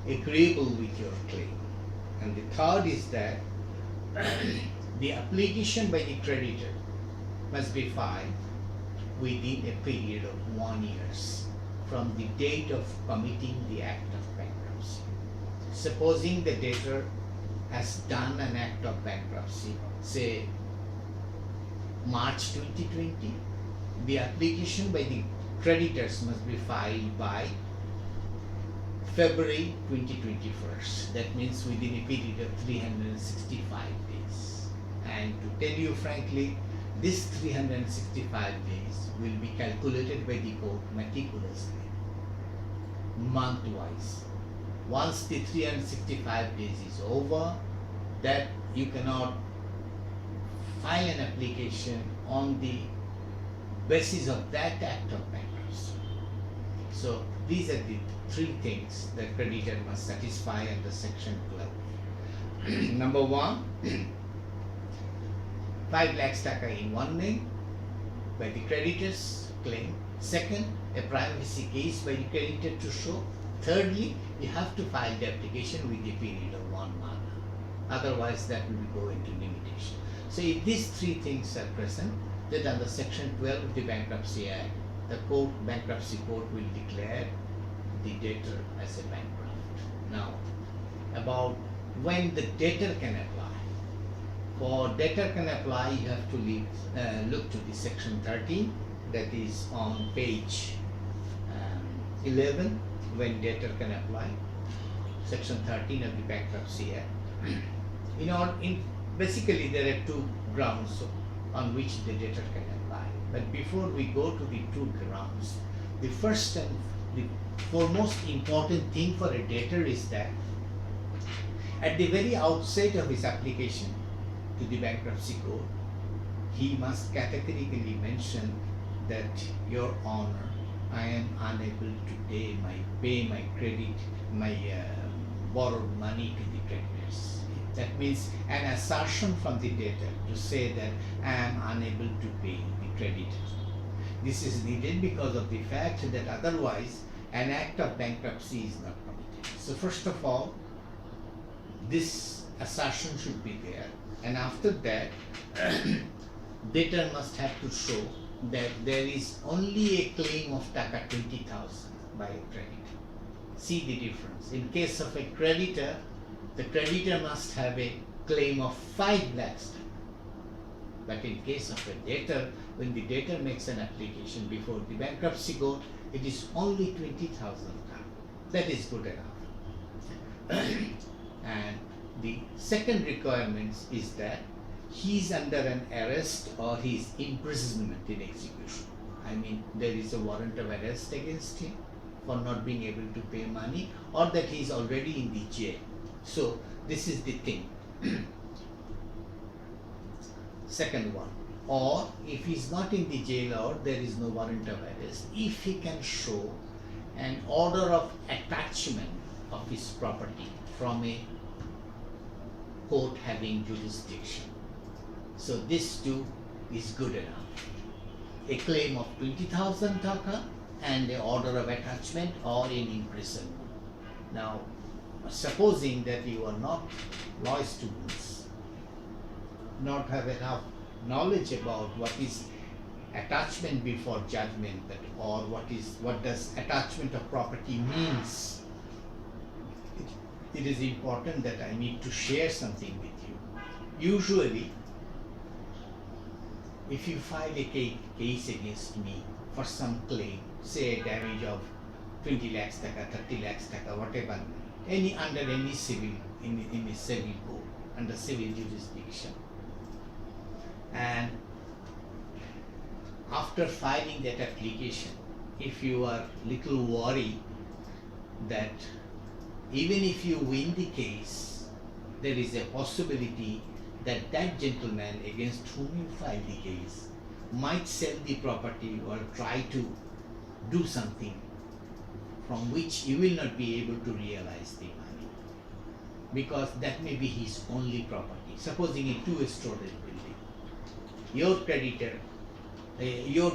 agreeable with your claim. And the third is that the application by the creditor must be filed within a period of 1 year from the date of committing the act of bankruptcy. Supposing the debtor has done an act of bankruptcy, say March 2020, the application by the creditors must be filed by February 2021. That means within a period of 365 days. And to tell you frankly, this 365 days will be calculated by the court meticulously, month-wise. Once the 365 days is over, that you cannot file an application on the basis of that act of bankruptcy. So these are the three things that creditor must satisfy under section 12. Number one, 5 lakhs taka in one name by the creditor's claim. Second, a prima facie case by the creditor to show. Thirdly, you have to file the application with a period of 1 month. Otherwise, that will go into limitation. So if these three things are present, then under section 12 of the Bankruptcy Act, the bankruptcy court will declare the debtor as a bankrupt. Now, about when the debtor can apply. For debtor can apply, you have to look to the section 13, that is on page 11, when debtor can apply. Section 13 of the Bankruptcy Act. Basically, there are two grounds on which the debtor can apply. But before we go to the two grounds, the first and the foremost important thing for a debtor is that at the very outset of his application to the bankruptcy court, he must categorically mention that, Your Honor, I am unable to pay my credit, my borrowed money to the creditors. That means an assertion from the debtor to say that I am unable to pay the creditors. This is needed because of the fact that otherwise an act of bankruptcy is not committed. So first of all, this assertion should be there, and after that, debtor must have to show that there is only a claim of taka 20,000 by a creditor. See the difference. In case of a creditor, the creditor must have a claim of 5 lakhs. But in case of a debtor, when the debtor makes an application before the bankruptcy court, it is only 20,000. That is good enough. And the second requirement is that he is under an arrest or he is imprisonment in execution. I mean, there is a warrant of arrest against him for not being able to pay money, or that he is already in the jail. So this is the thing. Second one, or if he is not in the jail or there is no warrant of arrest, if he can show an order of attachment of his property from a court having jurisdiction. So this too is good enough. A claim of 20,000 taka and an order of attachment or an imprisonment. Now, supposing that you are not law students, not have enough knowledge about what is attachment before judgment, or what does attachment of property means, it is important that I need to share something with you. Usually, if you file a case against me for some claim, say a damage of 20 lakhs taka, 30 lakhs taka, whatever, under any civil, in a civil court, under civil jurisdiction, and after filing that application, if you are little worried that even if you win the case, there is a possibility that that gentleman against whom you filed the case might sell the property or try to do something from which you will not be able to realize the money, because that may be his only property. Supposing a 2-story building, your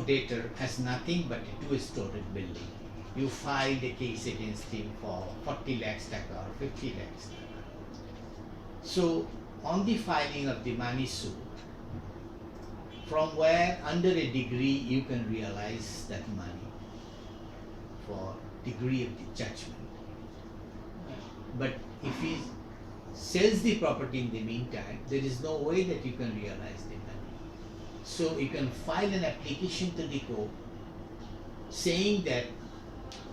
debtor has nothing but a 2-story building. you filed a case against him for 40 lakhs taka or 50 lakhs taka. So on the filing of the money suit, from where under a degree you can realize that money for degree of the judgment. But if he sells the property in the meantime, there is no way that you can realize the money. So you can file an application to the court saying that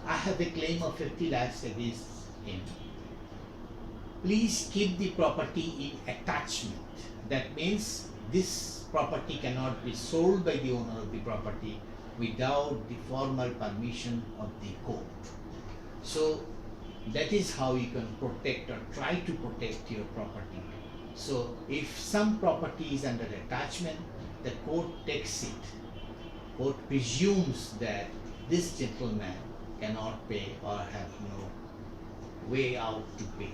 I have a claim of 50 lakhs against him. Please keep the property in attachment. That means this property cannot be sold by the owner of the property without the formal permission of the court. So that is how you can protect or try to protect your property. So if some property is under attachment, the court takes it. Court presumes that this gentleman cannot pay or have no way out to pay.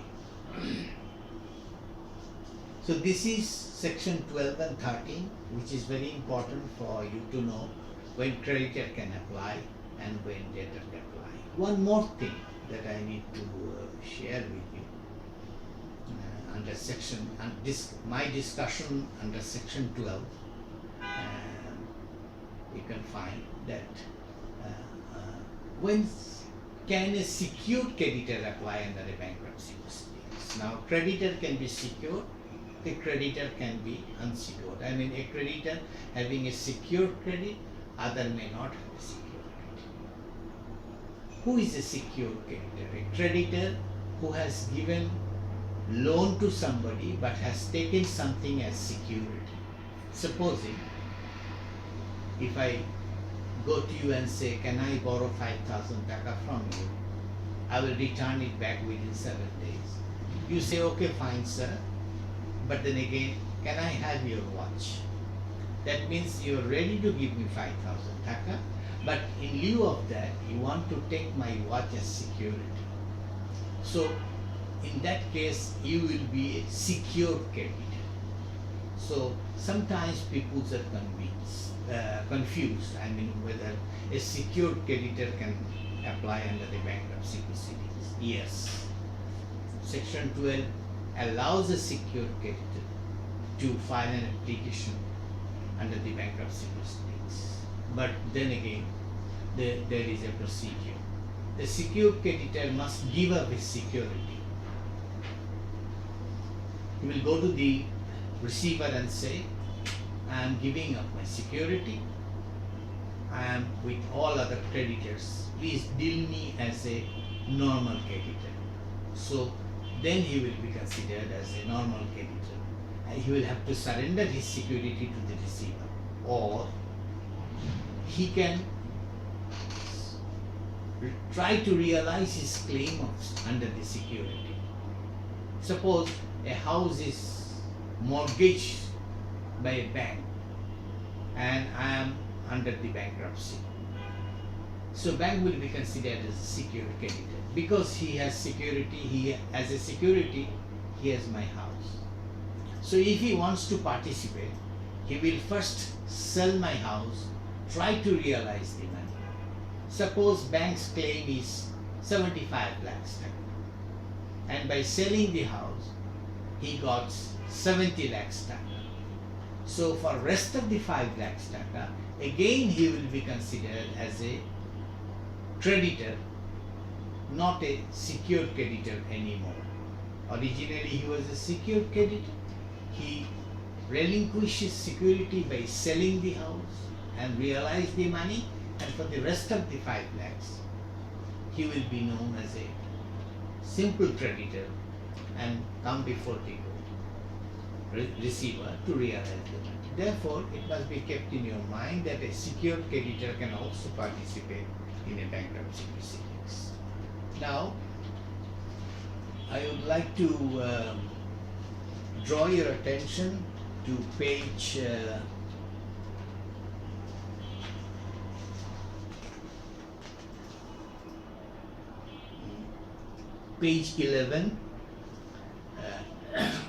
So this is section 12 and 13, which is very important for you to know when creditor can apply and when debtor can apply. One more thing that I need to share with you under section, and my discussion under section 12, you can find that when can a secured creditor apply under a bankruptcy proceedings? Now creditor can be secured, the creditor can be unsecured. I mean a creditor having a secured credit, other may not have a secured credit. Who is a secured creditor? A creditor who has given loan to somebody but has taken something as security. Supposing if I go to you and say, can I borrow 5,000 taka from you? I will return it back within 7 days. You say, okay, fine, sir. But then again, can I have your watch? That means you are ready to give me 5,000 taka, but in lieu of that, you want to take my watch as security. So in that case, you will be a secured creditor. So sometimes people are confused. I mean, whether a secured creditor can apply under the bankruptcy proceedings. Yes. Section 12 allows a secured creditor to file an application under the bankruptcy proceedings. But then again, there is a procedure. The secured creditor must give up his security. He will go to the receiver and say, I am giving up my security. I am with all other creditors. Please deal me as a normal creditor. So then he will be considered as a normal creditor. And he will have to surrender his security to the receiver. Or he can try to realize his claim under the security. Suppose a house is mortgaged by a bank and I am under the bankruptcy. So bank will be considered as a secured creditor because he has security, as a security, he has my house. So if he wants to participate, he will first sell my house, try to realize the money. Suppose bank's claim is 75 lakhs taka, and by selling the house, he got 70 lakhs taka. So for rest of the 5 lakhs taka, again he will be considered as a creditor, not a secured creditor anymore. Originally he was a secured creditor. He relinquished his security by selling the house and realized the money, and for the rest of the 5 lakhs, he will be known as a simple creditor and come before the receiver to realize the money. Therefore, it must be kept in your mind that a secured creditor can also participate in a bankruptcy proceedings. Now, I would like to draw your attention to page 11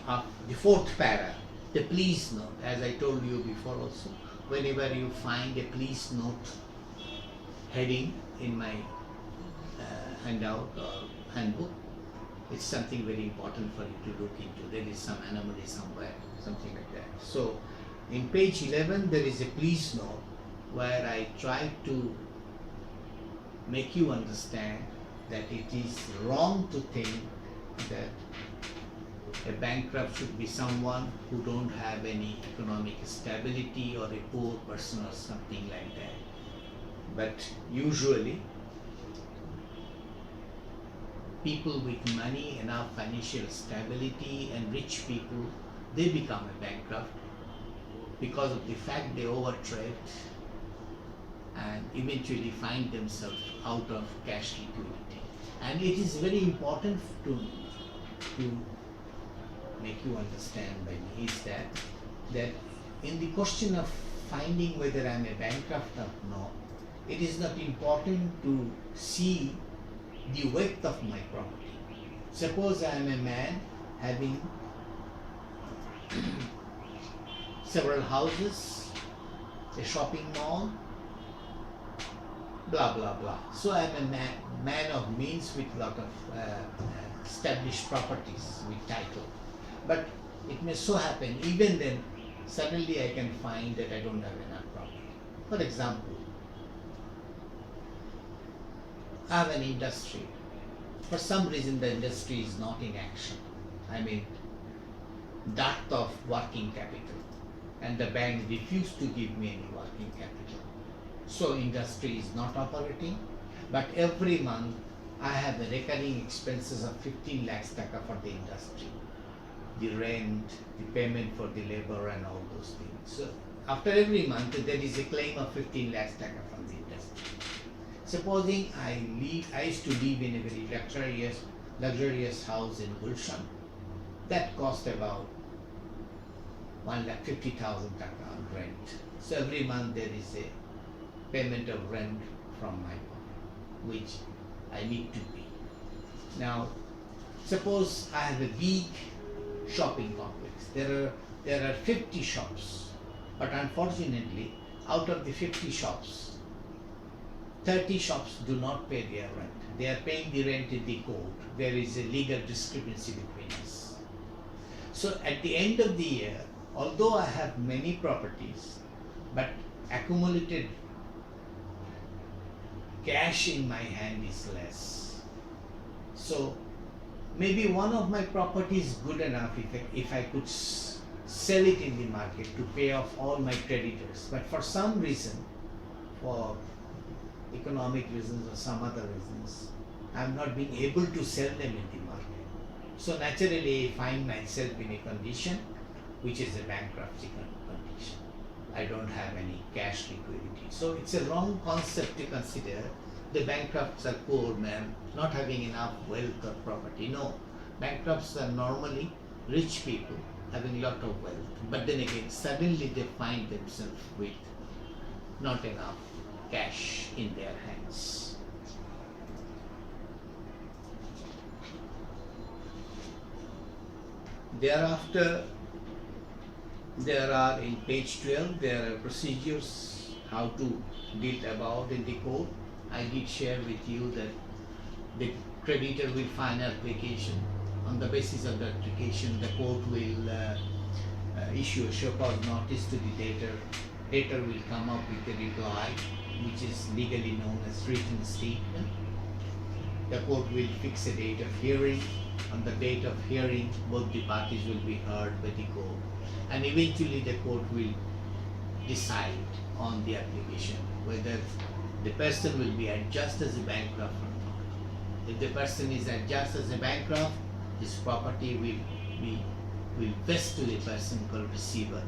of the 4th para, the please note. As I told you before also, whenever you find a please note heading in my handout or handbook. It's something very important for you to look into. There is some anomaly somewhere, something like that. So in page 11 there is a please note where I try to make you understand that it is wrong to think that a bankrupt should be someone who don't have any economic stability or a poor person or something like that. But usually people with money, enough financial stability, and rich people, they become a bankrupt because of the fact they overtrade and eventually find themselves out of cash liquidity. And it is very important to make you understand by me is that in the question of finding whether I am a bankrupt or not, it is not important to see the wealth of my property. Suppose I am a man having several houses, a shopping mall, blah blah blah. So I am a man of means with lot of established properties with title. But it may so happen, even then, suddenly I can find that I don't have enough property. For example, I have an industry. For some reason, the industry is not in action. I mean, dearth of working capital, and the bank refused to give me any working capital. So industry is not operating, but every month I have the recurring expenses of 15 lakhs taka for the industry. The rent, the payment for the labor and all those things. So after every month there is a claim of 15 lakhs taka from the industry. Supposing I used to live in a very luxurious house in Gulshan. That cost about 1,50,000 taka on rent. So every month there is a payment of rent from my pocket, which I need to pay. Now, suppose I have a big shopping complex. There are 50 shops, but unfortunately, out of the 50 shops, 30 shops do not pay their rent. They are paying the rent in the court. There is a legal discrepancy between us. So at the end of the year, although I have many properties, but accumulated cash in my hand is less. So maybe one of my properties is good enough if I could sell it in the market to pay off all my creditors. But for some reason, for economic reasons or some other reasons, I am not being able to sell them in the market. So naturally I find myself in a condition which is a bankruptcy condition. I don't have any cash liquidity. So it's a wrong concept to consider the bankrupts are poor men, not having enough wealth or property. No, bankrupts are normally rich people having a lot of wealth. But then again, suddenly they find themselves with not enough cash in their hands. Thereafter, there are in page 12, there are procedures how to deal about in the court. I did share with you that the creditor will file an application. On the basis of the application, the court will issue a show cause notice to the debtor. Debtor will come up with a reply, which is legally known as written statement. The court will fix a date of hearing. On the date of hearing, both the parties will be heard by the court, and eventually the court will decide on the application whether the person will be adjudged as a bankrupt or not. If the person is adjudged as a bankrupt, his property will vest to a person called receiver.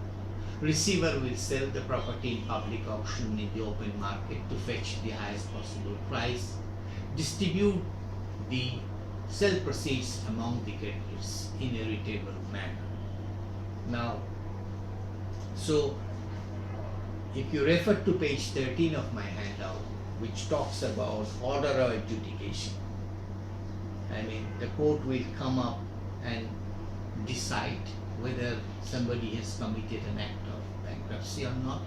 Receiver will sell the property in public auction in the open market to fetch the highest possible price, distribute the sale proceeds among the creditors in a retable manner. Now, so if you refer to page 13 of my handout, which talks about order of adjudication, I mean, the court will come up and decide whether somebody has committed an act of bankruptcy or not.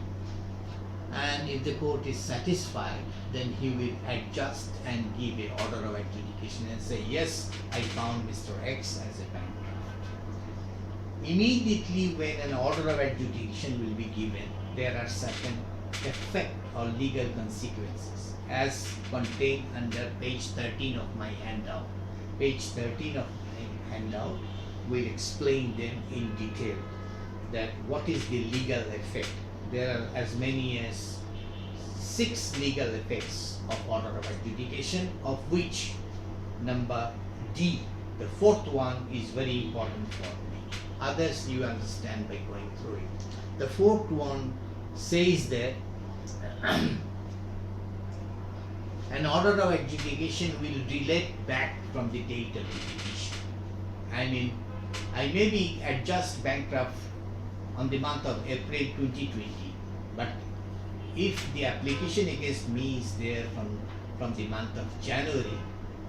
and if the court is satisfied, then he will adjust and give a order of adjudication and say, yes, I found Mr. X as a bankrupt. Immediately when an order of adjudication will be given, there are certain effect or legal consequences as contained under page 13 of my handout. Page 13 of my handout will explain them in detail, that what is the legal effect. There are as many as 6 legal effects of order of adjudication, of which number D, the 4th one, is very important for me. Others you understand by going through it. The 4th one says that an order of adjudication will relate back from the date of the petition. I mean, I may be adjudged bankrupt on the month of April 2020, but if the application against me is there from the month of January,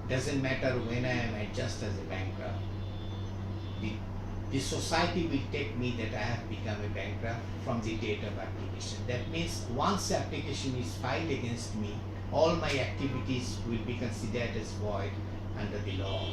doesn't matter when I am adjudged as a bankrupt, the society will take me that I have become a bankrupt from the date of application. That means once application is filed against me, all my activities will be considered as void under the law.